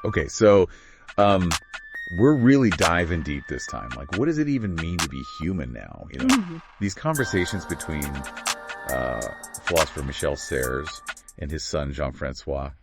Okay, so um, we're really diving deep this time. Like, what does it even mean to be human now? These conversations between philosopher Michel Serres and his son Jean-François,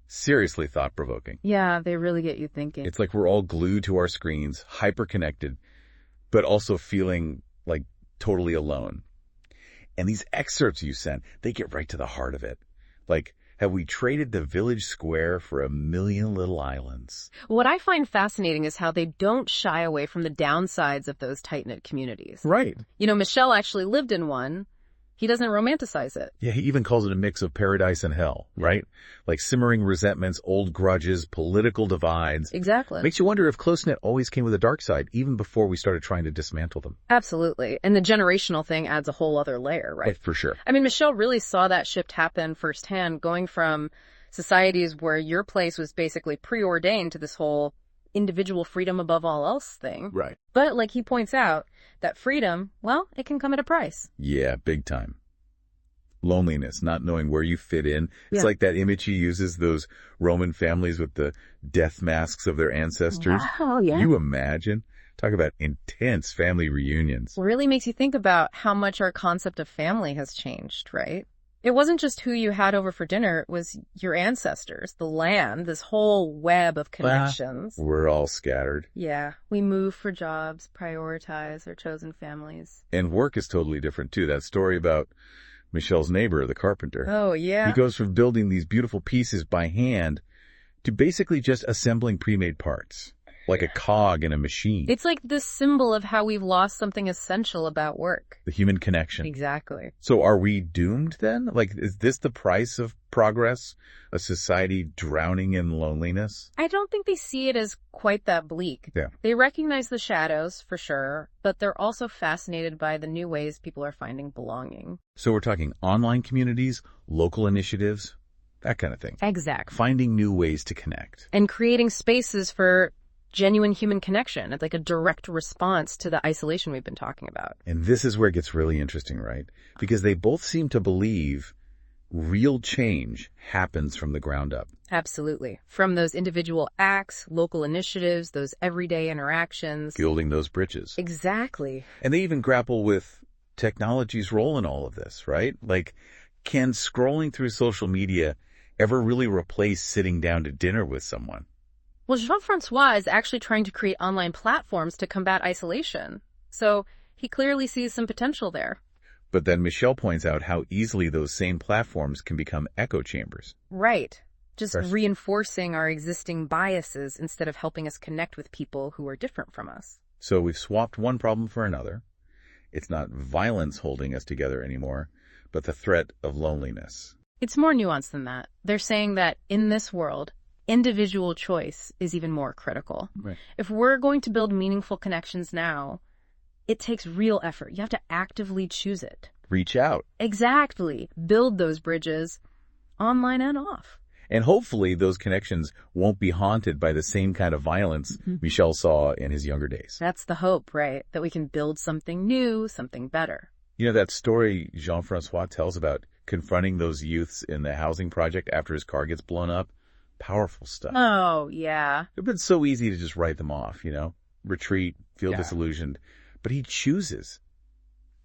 seriously thought-provoking. Yeah, they really get you thinking. It's like we're all glued to our screens, hyper-connected, but also feeling like totally alone. And these excerpts you sent, they get right to the heart of it. Like, have we traded the village square for a million little islands? What I find fascinating is how they don't shy away from the downsides of those tight-knit communities. Right. Michel actually lived in one. He doesn't romanticize it. Yeah, he even calls it a mix of paradise and hell, right? Like simmering resentments, old grudges, political divides. Exactly. Makes you wonder if close-knit always came with a dark side, even before we started trying to dismantle them. Absolutely. And the generational thing adds a whole other layer, right? For sure. I mean, Michel really saw that shift happen firsthand, going from societies where your place was basically preordained to this whole individual freedom above all else thing. Right. But like he points out, that freedom, well, it can come at a price. Yeah, big time. Loneliness, not knowing where you fit in. It's Yeah. like that image he uses, those Roman families with the death masks of their ancestors. Oh, yeah. You imagine? Talk about intense family reunions. Really makes you think about how much our concept of family has changed, right? It wasn't just who you had over for dinner, it was your ancestors, the land, this whole web of connections. We're all scattered. Yeah, we move for jobs, prioritize our chosen families. And work is totally different, too. That story about Michel's neighbor, the carpenter. Oh, yeah. He goes from building these beautiful pieces by hand to basically just assembling pre-made parts, like a cog in a machine. It's like this symbol of how we've lost something essential about work. The human connection. Exactly. So are we doomed then? Like, is this the price of progress? A society drowning in loneliness? I don't think they see it as quite that bleak. Yeah. They recognize the shadows, for sure, but they're also fascinated by the new ways people are finding belonging. So we're talking online communities, local initiatives, that kind of thing. Exactly. Finding new ways to connect. And creating spaces for genuine human connection. It's like a direct response to the isolation we've been talking about. And this is where it gets really interesting, right? Because they both seem to believe real change happens from the ground up. Absolutely. From those individual acts, local initiatives, those everyday interactions. Building those bridges. Exactly. And they even grapple with technology's role in all of this, right? Like, can scrolling through social media ever really replace sitting down to dinner with someone? Well, Jean-François is actually trying to create online platforms to combat isolation. So he clearly sees some potential there. But then Michel points out how easily those same platforms can become echo chambers. Right. Just Right. reinforcing our existing biases instead of helping us connect with people who are different from us. So we've swapped one problem for another. It's not violence holding us together anymore, but the threat of loneliness. It's more nuanced than that. They're saying that in this world, individual choice is even more critical. Right. If we're going to build meaningful connections now, it takes real effort. You have to actively choose it. Reach out. Exactly. Build those bridges, online and off. And hopefully those connections won't be haunted by the same kind of violence Michel saw in his younger days. That's the hope, right? That we can build something new, something better. You know, that story Jean-François tells about confronting those youths in the housing project after his car gets blown up? Powerful stuff. Oh, yeah. It would have been so easy to just write them off, retreat, feel disillusioned. But he chooses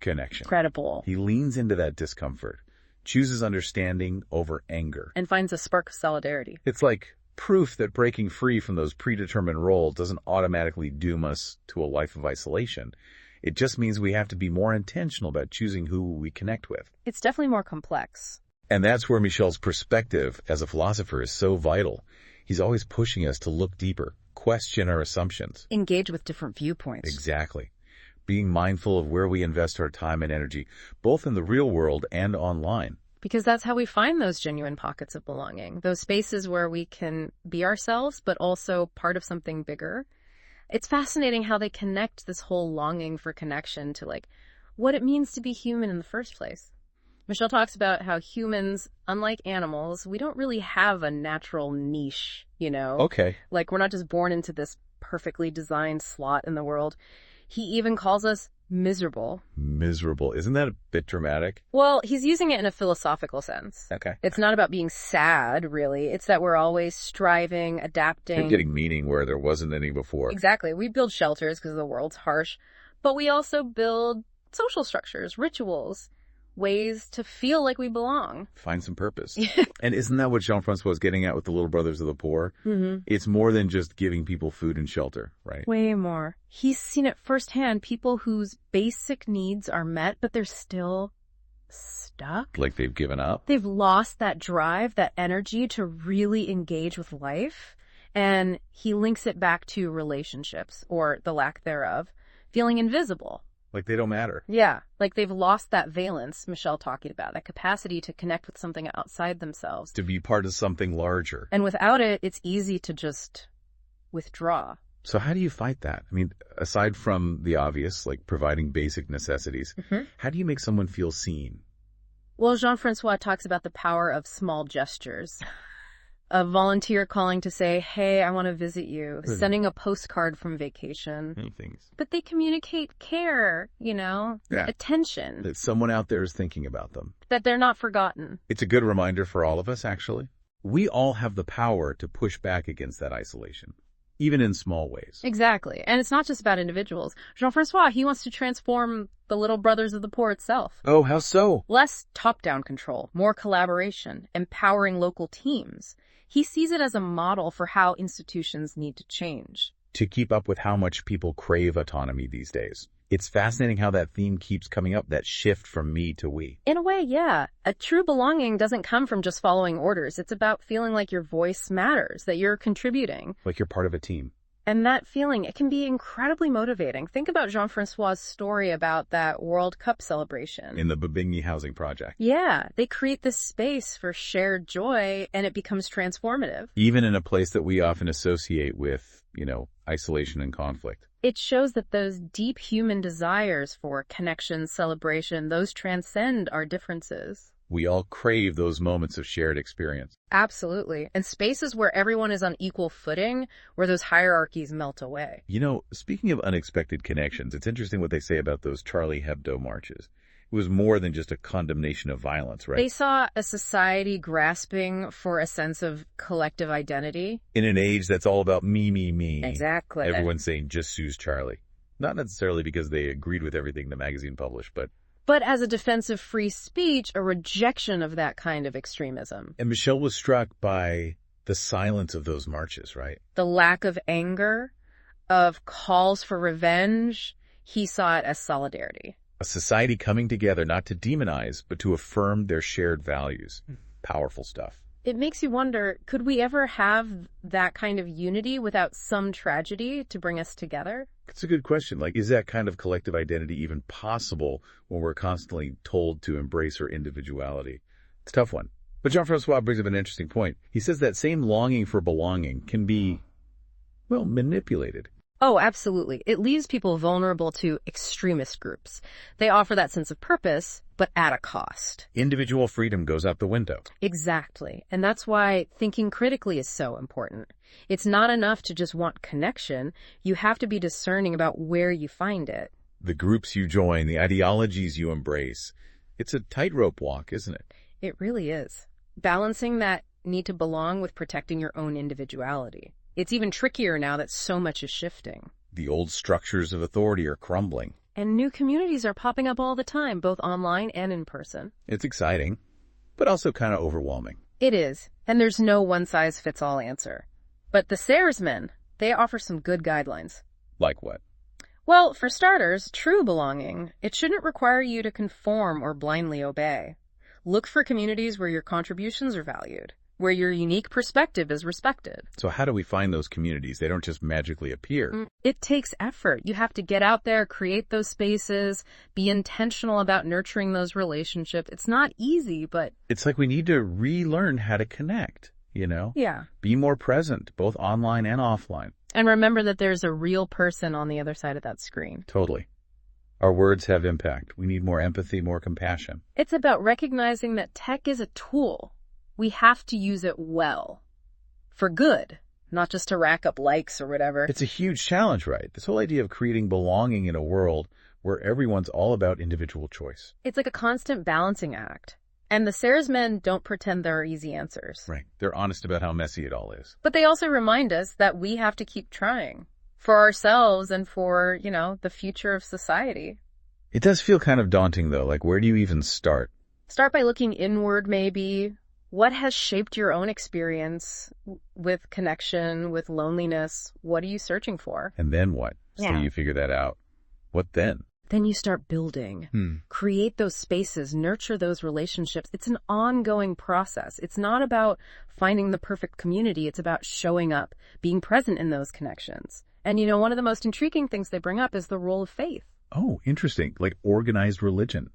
connection. Incredible. He leans into that discomfort, chooses understanding over anger. And finds a spark of solidarity. It's like proof that breaking free from those predetermined roles doesn't automatically doom us to a life of isolation. It just means we have to be more intentional about choosing who we connect with. It's definitely more complex. And that's where Michel's perspective as a philosopher is so vital. He's always pushing us to look deeper, question our assumptions. Engage with different viewpoints. Exactly. Being mindful of where we invest our time and energy, both in the real world and online. Because that's how we find those genuine pockets of belonging, those spaces where we can be ourselves, but also part of something bigger. It's fascinating how they connect this whole longing for connection to what it means to be human in the first place. Michel talks about how humans, unlike animals, we don't really have a natural niche, Okay. Like we're not just born into this perfectly designed slot in the world. He even calls us miserable. Miserable. Isn't that a bit dramatic? Well, he's using it in a philosophical sense. Okay. It's not about being sad, really. It's that we're always striving, adapting. You're getting meaning where there wasn't any before. Exactly. We build shelters because the world's harsh, but we also build social structures, rituals, ways to feel like we belong. Find some purpose. And isn't that what Jean-François was getting at with the Little Brothers of the Poor? Mm-hmm. It's more than just giving people food and shelter, right? Way more. He's seen it firsthand, people whose basic needs are met, but they're still stuck. Like they've given up? They've lost that drive, that energy to really engage with life. And he links it back to relationships, or the lack thereof, feeling invisible. Like they don't matter. Yeah, like they've lost that valence Michel talking about, that capacity to connect with something outside themselves. To be part of something larger. And without it, it's easy to just withdraw. So how do you fight that? I mean, aside from the obvious, like providing basic necessities, how do you make someone feel seen? Well, Jean-François talks about the power of small gestures. A volunteer calling to say, hey, I want to visit you, sending a postcard from vacation. Many things. But they communicate care, attention. That someone out there is thinking about them. That they're not forgotten. It's a good reminder for all of us, actually. We all have the power to push back against that isolation, even in small ways. Exactly. And it's not just about individuals. Jean-François, he wants to transform the Little Brothers of the Poor itself. Oh, how so? Less top-down control, more collaboration, empowering local teams. He sees it as a model for how institutions need to change. To keep up with how much people crave autonomy these days. It's fascinating how that theme keeps coming up, that shift from me to we. In a way, yeah. A true belonging doesn't come from just following orders. It's about feeling like your voice matters, that you're contributing. Like you're part of a team. And that feeling, it can be incredibly motivating. Think about Jean-François' story about that World Cup celebration. In the Bobigny Housing Project. Yeah, they create this space for shared joy, and it becomes transformative. Even in a place that we often associate with, isolation and conflict. It shows that those deep human desires for connection, celebration, those transcend our differences. We all crave those moments of shared experience. Absolutely. And spaces where everyone is on equal footing, where those hierarchies melt away. Speaking of unexpected connections, it's interesting what they say about those Charlie Hebdo marches. It was more than just a condemnation of violence, right? They saw a society grasping for a sense of collective identity. In an age that's all about me, me, me. Exactly. Everyone's saying, just sues Charlie. Not necessarily because they agreed with everything the magazine published, but as a defense of free speech, a rejection of that kind of extremism. And Michel was struck by the silence of those marches, right? The lack of anger, of calls for revenge. He saw it as solidarity. A society coming together not to demonize, but to affirm their shared values. Powerful stuff. It makes you wonder, could we ever have that kind of unity without some tragedy to bring us together? It's a good question. Is that kind of collective identity even possible when we're constantly told to embrace our individuality? It's a tough one. But Jean-François brings up an interesting point. He says that same longing for belonging can be, manipulated. Oh, absolutely. It leaves people vulnerable to extremist groups. They offer that sense of purpose, but at a cost. Individual freedom goes out the window. Exactly. And that's why thinking critically is so important. It's not enough to just want connection. You have to be discerning about where you find it. The groups you join, the ideologies you embrace. It's a tightrope walk, isn't it? It really is. Balancing that need to belong with protecting your own individuality. It's even trickier now that so much is shifting. The old structures of authority are crumbling. And new communities are popping up all the time, both online and in person. It's exciting, but also kind of overwhelming. It is, and there's no one-size-fits-all answer. But the Serres men, they offer some good guidelines. Like what? Well, for starters, true belonging, it shouldn't require you to conform or blindly obey. Look for communities where your contributions are valued, where your unique perspective is respected. So how do we find those communities? They don't just magically appear. It takes effort. You have to get out there, create those spaces, be intentional about nurturing those relationships. It's not easy, but it's like we need to relearn how to connect, Yeah. Be more present, both online and offline. And remember that there's a real person on the other side of that screen. Totally. Our words have impact. We need more empathy, more compassion. It's about recognizing that tech is a tool. We have to use it well. For good, not just to rack up likes or whatever. It's a huge challenge, right? This whole idea of creating belonging in a world where everyone's all about individual choice. It's like a constant balancing act. And the Serres men don't pretend there are easy answers. Right. They're honest about how messy it all is. But they also remind us that we have to keep trying for ourselves and for, the future of society. It does feel kind of daunting, though. Like, where do you even start? Start by looking inward, maybe. What has shaped your own experience with connection, with loneliness? What are you searching for? And then what? Yeah. So you figure that out. What then? Then you start building. Create those spaces, nurture those relationships. It's an ongoing process. It's not about finding the perfect community. It's about showing up, being present in those connections. And, one of the most intriguing things they bring up is the role of faith. Oh, interesting. Like organized religion.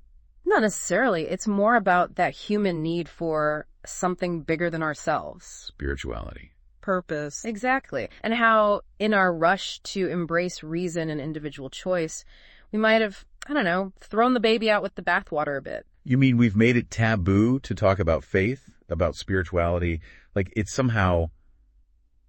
Not necessarily. It's more about that human need for something bigger than ourselves. Spirituality. Purpose. Exactly. And how in our rush to embrace reason and individual choice, we might have, thrown the baby out with the bathwater a bit. You mean we've made it taboo to talk about faith, about spirituality? Like it's somehow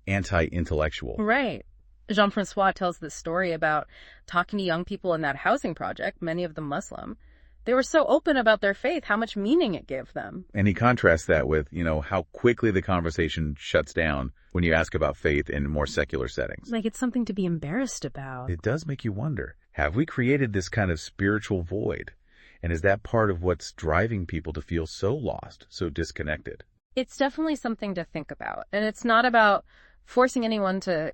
anti-intellectual. Right. Jean-François tells this story about talking to young people in that housing project, many of them Muslim. They were so open about their faith, how much meaning it gave them. And he contrasts that with, how quickly the conversation shuts down when you ask about faith in more secular settings. Like it's something to be embarrassed about. It does make you wonder, have we created this kind of spiritual void? And is that part of what's driving people to feel so lost, so disconnected? It's definitely something to think about. And it's not about forcing anyone to,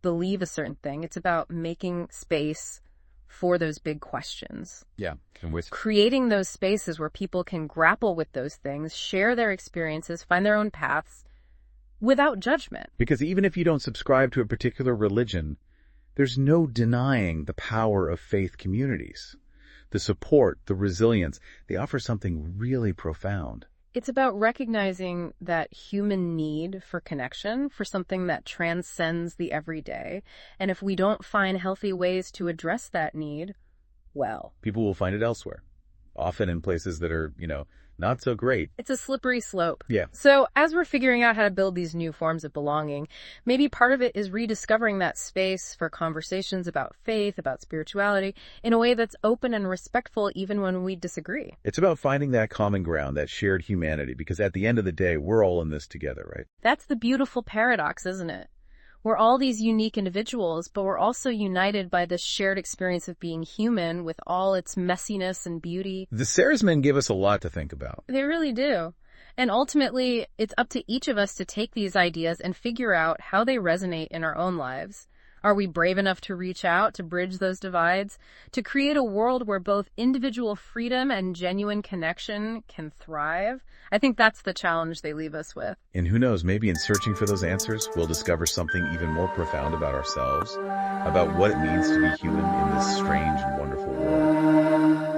believe a certain thing. It's about making space for those big questions. Yeah. And creating those spaces where people can grapple with those things, share their experiences, find their own paths without judgment. Because even if you don't subscribe to a particular religion, there's no denying the power of faith communities. The support, the resilience, they offer something really profound. It's about recognizing that human need for connection, for something that transcends the everyday. And if we don't find healthy ways to address that need, well, people will find it elsewhere, often in places that are, not so great. It's a slippery slope. Yeah. So as we're figuring out how to build these new forms of belonging, maybe part of it is rediscovering that space for conversations about faith, about spirituality, in a way that's open and respectful even when we disagree. It's about finding that common ground, that shared humanity, because at the end of the day, we're all in this together, right? That's the beautiful paradox, isn't it? We're all these unique individuals, but we're also united by this shared experience of being human with all its messiness and beauty. The Serres men give us a lot to think about. They really do. And ultimately, it's up to each of us to take these ideas and figure out how they resonate in our own lives. Are we brave enough to reach out, to bridge those divides, to create a world where both individual freedom and genuine connection can thrive? I think that's the challenge they leave us with. And who knows, maybe in searching for those answers, we'll discover something even more profound about ourselves, about what it means to be human in this strange and wonderful world.